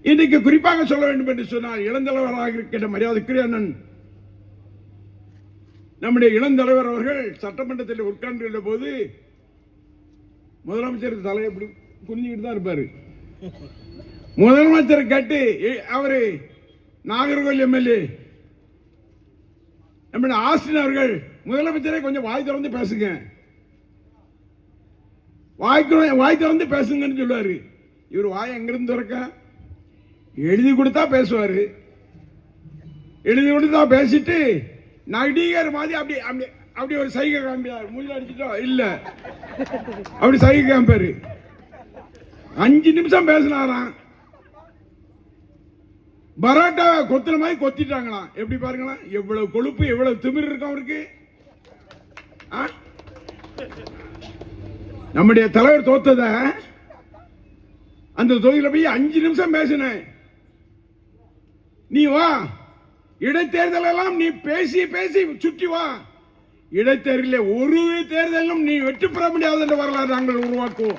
இன்றைக்கு குறிப்பாக சொல்ல வேண்டும் என்று சொன்னால் இளந்தலைவராக இருக்கின்ற மரியாதைக்குரிய அண்ணன் நம்முடைய இளந்தலைவர் அவர்கள் சட்டமன்றத்தில் உட்கார்ந்துள்ள போது முதலமைச்சர் தலை எப்படி குனிஞ்சுக்கிட்டு தான் இருப்பாரு. முதலமைச்சர் கேட்டு அவரு நாகர்கோவில் எம்எல்ஏ நம்முடைய ஆஸ்டின் அவர்கள் முதலமைச்சரை கொஞ்சம் வாய் திறந்து பேசுங்க, வாய் திறந்து பேசுங்கன்னு சொல்லுவாரு. இவர் வாய் எங்கிருந்து திறக்க? எழுதி கொடுத்தா பேசுவாரு. எழுதி கொடுத்தா பேசிட்டு நடிகர் மாதிரி அப்படி அப்படி ஒரு சைகை காமிப்பார். மூஞ்சில அடிச்சுட்டோம் இல்ல, அப்படி சைகை காமிப்பாரு. 5 நிமிஷம் பேசினாராம். பரோட்டாவை கொத்துன மாதிரி கொத்திட்டாங்களாம். எப்படி பாருங்களா, எவ்வளவு கொழுப்பு, எவ்வளவு திமிர் இருக்கும் அவருக்கு. நம்முடைய தலைவர் தோத்தத அந்த தொகுதியில் போய் 5 நிமிஷம் பேசினேன். நீ வா, இடைத்தேர்தல் எல்லாம் நீ பேசி பேசி சுற்றி வா. இடைத்தேர்தலில் ஒரு தேர்தலும் நீ வெற்றி பெற முடியாது என்ற வரலாறு நாங்கள் உருவாக்குவோம்.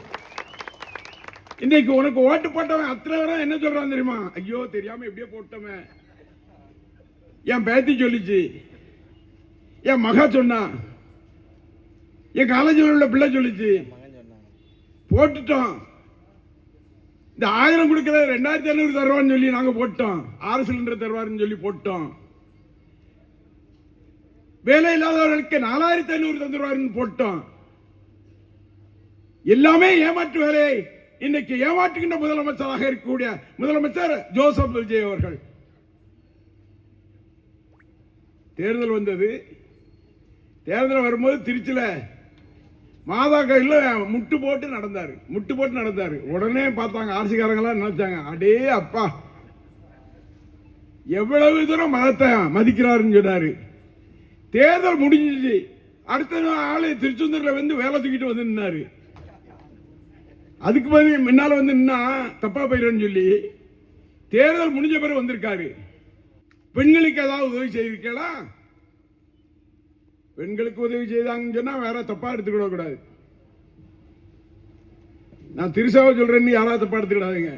இன்னைக்கு உனக்கு ஓட்டு போட்டவன் அத்தனை பேரும் என்ன சொல்றான் தெரியுமா? ஐயோ தெரியாம எப்படியே போட்டவன். என் பேத்தி சொல்லிச்சு, என் மகா சொன்னா, என் காலேஜில் உள்ள பிள்ளை சொல்லிச்சு, போட்டுட்டோம். இந்த 1000 கொடுக்கற 2500 தருவான்னு சொல்லி நாங்க போட்டோம். 6 சிலிண்டர் தருவாருன்னு சொல்லி போட்டோம். வேலை இல்லாதவர்களுக்கு 4500 தந்துருவாருன்னு போட்டோம். எல்லாமே ஏமாற்று வேலை. இன்னைக்கு ஏமாற்றுகின்ற முதலமைச்சராக இருக்கக்கூடிய முதலமைச்சர் ஜோசப் விஜய் அவர்கள். தேர்தல் வந்தது. தேர்தல் வரும்போது திருச்சியில மாதா கையில் முட்டு போட்டு நடந்தாரு. உடனே பார்த்தாங்க ஆட்சிக்காரங்களாம், நினைச்சாங்க அடே அப்பா எவ்வளவு தூரம் மதத்தை மதிக்கிறாருன்னு சொன்னாரு. தேர்தல் முடிஞ்சிச்சு. அடுத்த ஆளு திருச்செந்தூர்ல வந்து வேலை தூக்கிட்டு வந்து நின்னாரு. அதுக்கு பதில் முன்னால வந்து நின்னா தப்பா போயிடுன்னு சொல்லி தேர்தல் முடிஞ்ச பிறகு வந்திருக்காரு. பெண்களுக்கு ஏதாவது உதவி செய்திருக்கா? பெண்களுக்கு உதவி செய்தாங்கன்னு சொன்னா வேற தப்பா எடுத்துக்கிட கூடாது. நான் திருசாவை சொல்றேன்னு யாராவது தப்பா எடுத்துக்கிடாதீங்க.